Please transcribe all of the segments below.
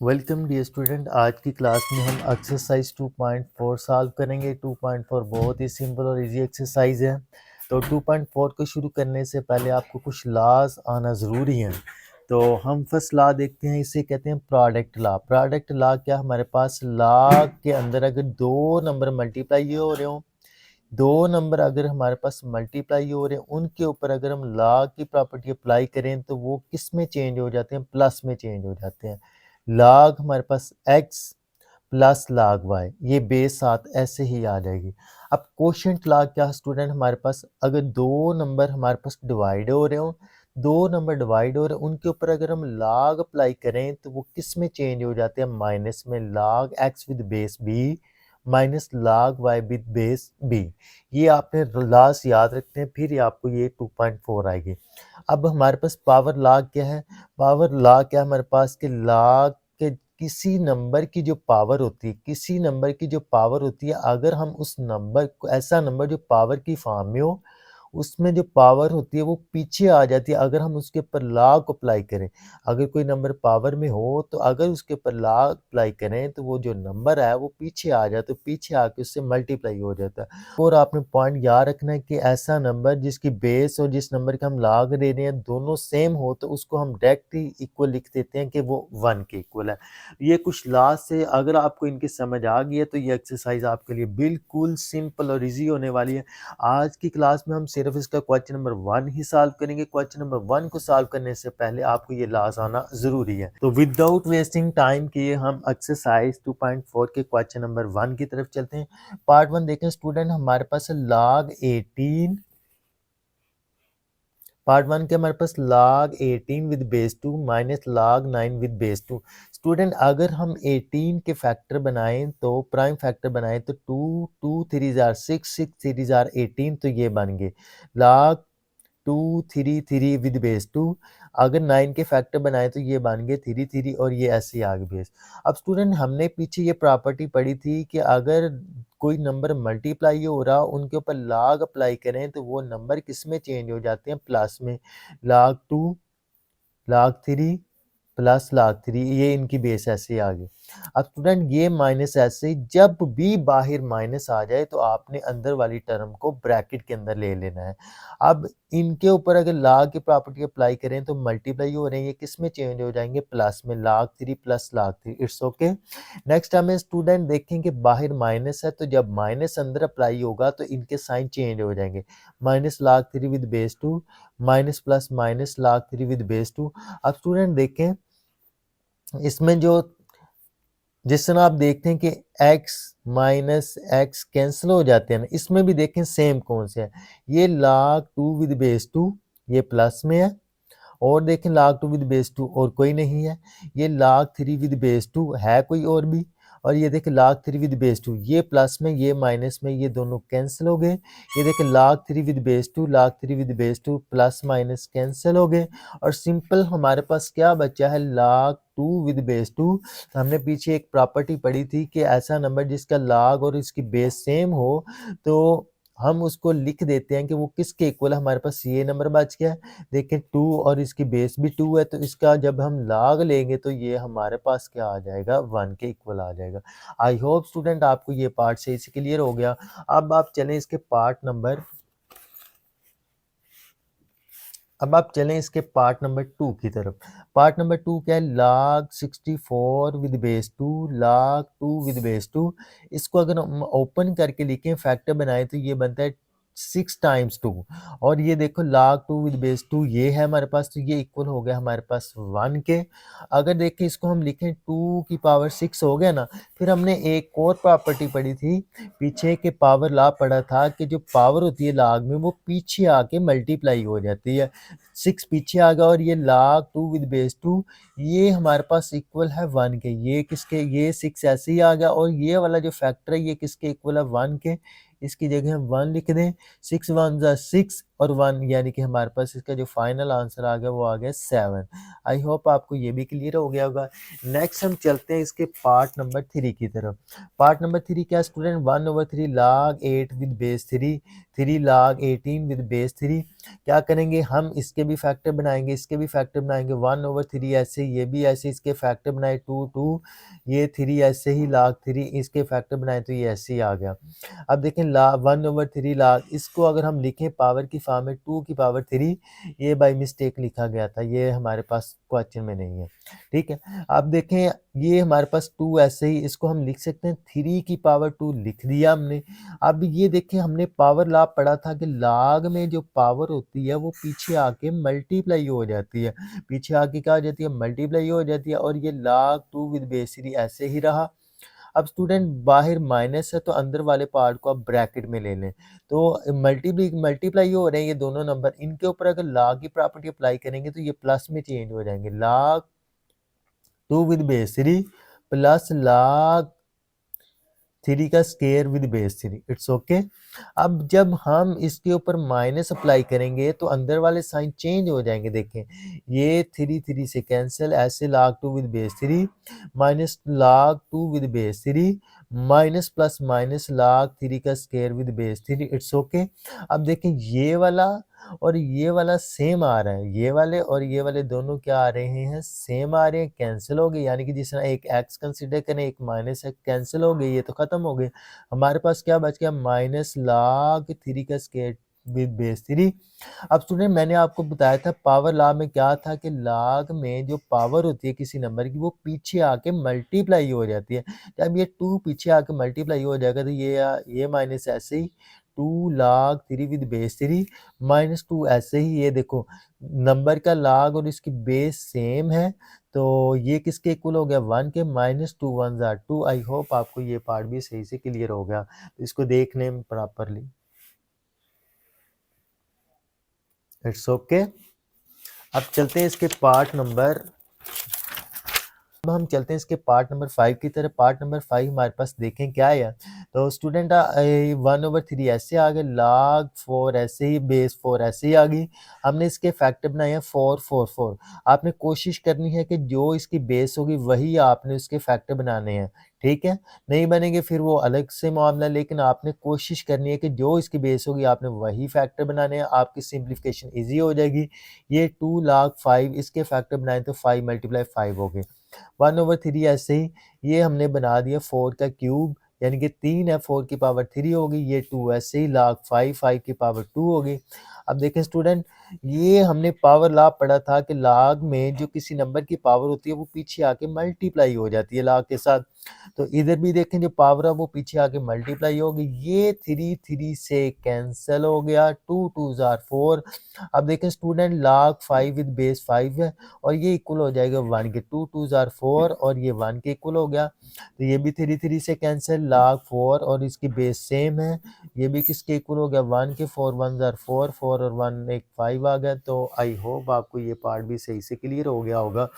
Welcome dear student. आज की class में हम एक्सरसाइज 2.4 सॉल्व करेंगे। 2.4 बहुत ही सिंपल और इजी एक्सरसाइज है। तो 2.4 को शुरू करने से पहले आपको कुछ लॉज आना ज़रूरी है। तो हम फर्स्ट लॉ देखते हैं, इसे कहते हैं प्रोडक्ट लॉ। प्रोडक्ट लॉ क्या, हमारे पास लॉ के अंदर अगर दो नंबर मल्टीप्लाई हो रहे हो, दो नंबर अगर हमारे पास मल्टीप्लाई हो रहे हैं, उनके ऊपर अगर हम लॉ की प्रॉपर्टी अप्लाई करें तो वो किस में चेंज हो जाते हैं, प्लस में चेंज हो जाते हैं। लॉग हमारे पास x प्लस log y, ये बेस साथ ऐसे ही आ जाएगी। अब कोशेंट लॉग क्या स्टूडेंट, हमारे पास अगर दो नंबर हमारे पास डिवाइड हो रहे हो, दो नंबर डिवाइड हो रहे हैं, उनके ऊपर अगर हम लॉग अप्लाई करें तो वो किस में चेंज हो जाते हैं, माइनस में। log x with base b minus log y with base b। ये आपने लास्ट याद रखते हैं, फिर आपको ये 2.4 आएगी। अब हमारे पास पावर लॉग क्या है, पावर लॉ क्या है हमारे पास कि लॉग के किसी नंबर की जो पावर होती है, किसी नंबर की जो पावर होती है, अगर हम उस नंबर को, ऐसा नंबर जो पावर की फॉर्म में हो, उसमें जो पावर होती है वो पीछे आ जाती है अगर हम उसके ऊपर लॉग अप्लाई करें। अगर कोई नंबर पावर में हो तो अगर उसके ऊपर लॉग अप्लाई करें तो वो जो नंबर है वो पीछे आ जाता है, पीछे आके उससे मल्टीप्लाई हो जाता है। और आपने पॉइंट याद रखना है कि ऐसा नंबर जिसकी बेस और जिस नंबर का हम लॉग दे रहे हैं दोनों सेम हो तो उसको हम डायरेक्टली इक्वल लिख देते हैं कि वो 1 के इक्वल है। ये कुछ लास्ट से अगर आपको इनकी समझ आ गई है तो ये एक्सरसाइज आपके लिए बिल्कुल सिंपल और इजी होने वाली है। आज की क्लास में हम सिर्फ इसका क्वेश्चन नंबर 1 ही सॉल्व करेंगे। क्वेश्चन नंबर 1 को सॉल्व करने से पहले आपको ये लास्ट आना जरूरी है। तो विदाउट वेस्टिंग टाइम किए हम एक्सरसाइज 2.4 के क्वेश्चन नंबर 1 की तरफ चलते हैं। पार्ट 1 देखें स्टूडेंट, हमारे पास log 18, पार्ट 1 के हमारे पास log 18 with base 2 minus log 9 with base 2। Student अगर हम 18 के फैक्टर बनाएं तो प्राइम फैक्टर बनाएं तो 2 2 3 जार 6 6 3 जार 18, तो ये बन गए log 2 3 3 विद बेस 2। अगर 9 के फैक्टर बनाए तो ये बन गए 3 3 और ये ऐसे आगे बेस। अब स्टूडेंट हमने पीछे ये प्रॉपर्टी पढ़ी थी कि अगर कोई नंबर मल्टीप्लाई हो रहा उनके ऊपर log अप्लाई करें तो वो नंबर किस में चेंज हो जाते हैं, प्लस में। log 2 log 3 प्लस log 3, ये इनकी बेस ऐसे आ गई। अब स्टूडेंट ये माइनस ऐसे, जब भी बाहर माइनस आ जाए तो आपने अंदर वाली टर्म को ब्रैकेट के अंदर ले लेना है। अब इनके ऊपर अगर log की प्रॉपर्टी अप्लाई करें तो मल्टीप्लाई हो रहे हैं, ये किस में चेंज हो जाएंगे, प्लस में। log 3 plus log 3, it's okay. Next हमें स्टूडेंट देखें कि बाहर माइनस है तो जब माइनस अंदर अप्लाई होगा तो इनके साइन चेंज हो जाएंगे। Minus log 3 with base 2 minus plus minus log 3 with base 2। अब स्टूडेंट देखें इसमें जो, जिस तरह आप देखते हैं कि x माइनस एक्स कैंसिल हो जाते हैं ना, इसमें भी देखें सेम कौन से है, ये log 2 विद बेस 2, ये प्लस में है। और देखें log 2 विद बेस 2 और कोई नहीं है, ये log 3 विद बेस 2 है कोई और भी। और ये देखें log 3 विद बेस 2, ये प्लस में ये माइनस में, ये दोनों कैंसिल हो गए। ये देखें log 3 with base 2, log 3 with base 2 plus minus cancel हो गए। और सिंपल हमारे पास क्या बचा है, log 2 विद बेस 2। हमने पीछे एक प्रॉपर्टी पढ़ी थी कि ऐसा नंबर जिसका log और इसकी बेस सेम हो तो हम उसको लिख देते हैं कि वो किसके इक्वल है। हमारे पास ये नंबर बच गया है, देखें 2 और इसकी बेस भी 2 है तो इसका जब हम log लेंगे तो ये हमारे पास क्या आ जाएगा, 1 के इक्वल आ जाएगा। आई होप स्टूडेंट आपको ये पार्ट से इसी क्लियर हो गया। अब आप चलें इसके पार्ट नंबर, अब आप चलें इसके पार्ट नंबर 2 की तरफ। पार्ट नंबर 2 क्या है, log 64 with base 2, log 2 with base 2। इसको अगर हम ओपन करके लिखें फैक्टर बनाए तो ये बनता है 6 टाइम्स 2। और ये देखो log 2 विद बेस 2 ये है हमारे पास, तो ये इक्वल हो गया हमारे पास 1 के। अगर देखें इसको हम लिखें 2 की पावर 6 हो गया ना। फिर हमने एक और प्रॉपर्टी पढ़ी थी पीछे के, पावर लॉ पढ़ा था कि जो पावर होती है log में वो पीछे आके मल्टीप्लाई हो जाती है। 6 पीछे आ गया और ये log 2 विद बेस 2 ये हमारे पास इक्वल है 1 के। ये किसके, ये 6 ऐसे ही आ गया और ये वाला जो फैक्टर है ये किसके इक्वल है, 1 के। इसकी जगह हम 1 लिख दें। 6 1 जा 6, और 1 यानी कि हमारे पास इसका जो फाइनल आंसर आ गया वो आ गया 7। आई होप आपको ये भी क्लियर हो गया होगा। नेक्स्ट हम चलते हैं इसके पार्ट नंबर 3 की तरफ। पार्ट नंबर 3 क्या student, 1/3 log 8 with base 3, 3 log 18 with base 3। क्या करेंगे हम, इसके भी फैक्टर बनाएंगे, इसके भी फैक्टर बनाएंगे, 1/3 ऐसे, ये भी ऐसे इसके फैक्टर बनाए 2 2, ये 3 ऐसे ही log 3 इसके फैक्टर बनाए तो ये ऐसे ही आ गया। अब देखें 1/3 log, इसको अगर हम लिखें पावर की फॉर्म में 2 की पावर 3, ये बाय मिस्टेक लिखा गया था, ये हमारे पास क्वेश्चन में नहीं है, ठीक है। अब देखें ये हमारे पास 2 ऐसे ही, इसको हम लिख सकते हैं 3 की पावर 2 लिख दिया हमने। अब ये देखें हमने पावर लॉ पढ़ा था कि log में जो पावर होती है वो पीछे आके मल्टीप्लाई हो जाती है, पीछे आके क्या हो जाती है, मल्टीप्लाई हो जाती है, और ये log 2 विद बेस 3 ऐसे ही रहा। अब स्टूडेंट बाहर माइनस है तो अंदर वाले पार्ट को आप ब्रैकेट में ले लें, तो मल्टीप्लाई हो रहे हैं ये दोनों नंबर, इनके ऊपर अगर log की प्रॉपर्टी अप्लाई करेंगे तो ये प्लस में चेंज हो जाएंगे, log 2 with base 3 plus log 3 का square with base 3, it's okay. अब जब हम इसके ऊपर माइनस अप्लाई करेंगे तो अंदर वाले साइन चेंज हो जाएंगे, देखें ये 3 3 से कैंसिल, ऐसे log 2 with base 3 minus log 2 with base 3 minus plus minus log 3 का square with base 3, it's okay. अब देखें ये वाला और ये वाला सेम आ रहा है, ये वाले और ये वाले दोनों क्या आ रहे हैं, सेम आ रहे हैं, कैंसिल हो गए, यानी कि जिस तरह एक एक्स कंसिडर करें एक माइनस एक्स कैंसिल हो गई, ये तो खत्म हो गए। हमारे पास क्या बच गया, माइनस log 3 का स्केयर विद बेस 3। अब स्टूडेंट मैंने आपको बताया था पावर लॉ में क्या था कि log में जो पावर होती है किसी नंबर की वो पीछे आके मल्टीप्लाई हो जाती है, जब ये 2 पीछे आके मल्टीप्लाई हो जाएगा तो ये माइनस ऐसे ही 2 log 3 विद बेस 3 माइनस 2 ऐसे ही, ये देखो नंबर का log और इसकी बेस सेम है तो ये किसके इक्वल हो गया, 1 के, माइनस 2 1 जार 2। आई होप आपको ये पार्ट भी सही से क्लियर हो गया, इसको देख लें प्रॉपरली, इट्स ओके। अब चलते हैं इसके पार्ट नंबर, अब हम चलते हैं इसके पार्ट नंबर 5 की तरफ। पार्ट नंबर 5 हमारे पास देखें क्या है, तो स्टूडेंट 1/3 ऐसे आ गए, log 4 ऐसे ही, बेस 4 ऐसे ही आ गई। हमने इसके फैक्टर बनाए हैं 4 4 4। आपने कोशिश करनी है कि जो इसकी बेस होगी वही आपने उसके फैक्टर बनाने हैं, ठीक है। नहीं बनेंगे फिर वो अलग से मामला, लेकिन आपने कोशिश करनी है कि जो इसकी बेस होगी आपने वही फैक्टर बनाने हैं, आपकी सिंप्लीफिकेशन ईजी हो जाएगी। ये 2 log 5 इसके फैक्टर बनाए तो 5 × 5 हो गए, 1/3 ऐसे ही ये हमने बना दिया 4 का क्यूब, यानी कि 3 है, 4 की पावर 3 हो गई, ये 2 ऐसे ही log 5 5 की पावर 2 हो गई। अब देखें स्टूडेंट ये हमने पावर लॉ पढ़ा था कि log में जो किसी नंबर की पावर होती है वो पीछे आके मल्टीप्लाई हो जाती है log के साथ, तो इधर भी देखें जो पावर है वो पीछे आके मल्टीप्लाई हो गई, ये 3 3 से कैंसिल हो गया, 2 2 जार 4। अब देखें स्टूडेंट log 5 विद बेस 5 है और ये इक्वल हो जाएगा 1 के, 2 2 जार 4 और ये 1 के इक्वल हो गया, तो ये भी 3 3 से कैंसिल, log 4 और इसकी बेस सेम है, ये भी किसके इक्वल हो गया 1 के, 4 1 जार 4 4 और 1 एक 5 आ गया। तो आई होप आपको ये पार्ट भी सही से क्लियर हो गया होगा।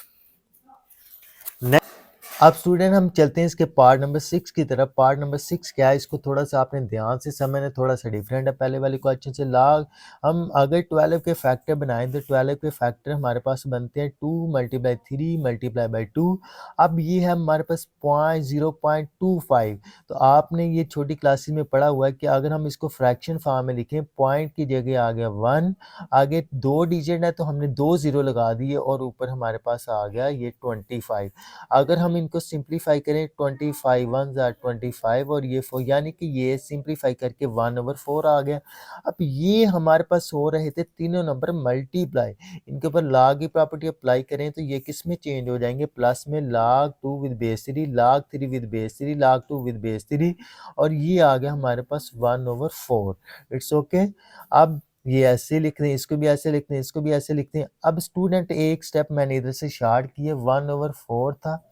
अब स्टूडेंट हम चलते हैं इसके पार्ट नंबर 6 की तरफ। पार्ट नंबर 6 क्या है, इसको थोड़ा सा आपने ध्यान से समझना, थोड़ा सा डिफरेंट है पहले वाले क्वेश्चन से। log हम अगर 12 के फैक्टर बनाएं तो 12 के फैक्टर हमारे पास बनते हैं 2 × 3 × 2। अब ये है हमारे पास 0.25, तो आपने ये छोटी क्लासेस में पढ़ा हुआ है कि अगर हम इसको फ्रैक्शन फॉर्म में लिखें, पॉइंट की जगह आ गया 1, आगे 2 डिजिट है तो हमने 2 0 लगा दिए और ऊपर हमारे पास आ गया ये 25। अगर हम इनको सिंप्लीफाई करें 25 1 जार 25 और ये 4, यानी कि ये सिंप्लीफाई करके 1/4 आ गया। अब ये हमारे पास हो रहे थे तीनों नंबर मल्टीप्लाई, इनके ऊपर log की प्रॉपर्टी अप्लाई करें तो ये किस में चेंज हो जाएंगे, प्लस में log 2 with base 3, log 3 with base 3, log 2 with base 3 और ये आ गया हमारे पास 1/4, इट्स ओके। अब ये ऐसे लिख दें, इसको भी ऐसे लिख दें, इसको भी ऐसे लिख दें। अब स्टूडेंट एक स्टेप मैंने इधर से शार्ट किया, 1/4 था,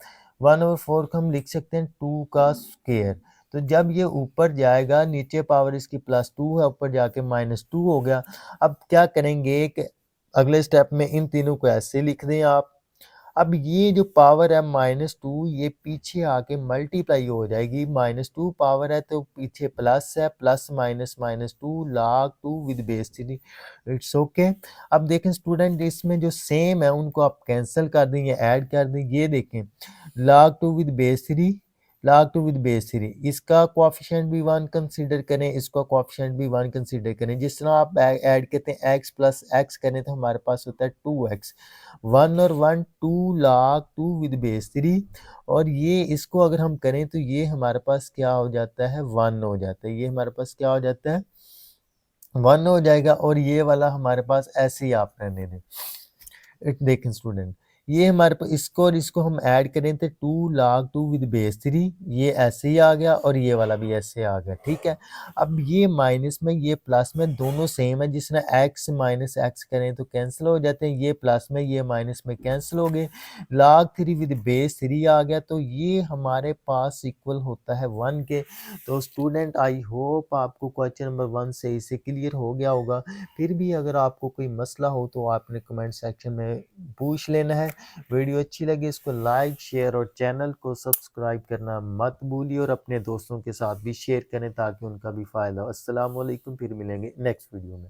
1/4 को हम लिख सकते हैं 2 का स्क्वायर, तो जब ये ऊपर जाएगा नीचे पावर इसकी +2 है, ऊपर जाके -2 हो गया। अब क्या करेंगे कि अगले स्टेप में इन तीनों को ऐसे लिख दें आप। अब ये जो पावर है -2 ये पीछे आके मल्टीप्लाई हो जाएगी, -2 पावर है तो पीछे प्लस है, plus minus -2 log 2 with base 3, it's okay. अब देखें स्टूडेंट इसमें जो सेम है उनको आप कैंसिल कर दें या ऐड कर दें। ये देखें log 2 with base 3, log 2 with base 3, इसका कोएफिशिएंट भी 1 कंसीडर करें, इसका कोएफिशिएंट भी 1 कंसीडर करें। जिस तरह आप ऐड करते हैं x प्लस x करें तो हमारे पास होता है 2x, 1 और 1 2 log 2 विद बेस 3, और ये इसको अगर हम करें तो ये हमारे पास क्या हो जाता है 1 हो जाता है, ये हमारे पास क्या हो जाता है 1 हो जाएगा, और ये वाला हमारे पास ऐसे ही आप रहने दें। देखें स्टूडेंट ये हमारे पास इसको और इसको हम ऐड करें तो 2 log 2 विद बेस 3, ये ऐसे ही आ गया और ये वाला भी ऐसे आ गया, ठीक है। अब ये माइनस में ये प्लस में दोनों सेम है, जिसने x माइनस x करें तो कैंसिल हो जाते हैं, ये प्लस में ये माइनस में कैंसिल हो गए, log 3 विद बेस 3 आ गया, तो ये हमारे पास इक्वल होता है 1 के। तो स्टूडेंट आई होप आपको क्वेश्चन नंबर 1 सही से क्लियर हो गया होगा। फिर भी अगर आपको कोई मसला हो तो आपने कमेंट सेक्शन में पूछ लेना है। वीडियो अच्छी लगी इसको लाइक शेयर और चैनल को सब्सक्राइब करना मत भूलिए, और अपने दोस्तों के साथ भी शेयर करें ताकि उनका भी फ़ायदा हो। अस्सलाम वालेकुम, फिर मिलेंगे नेक्स्ट वीडियो में।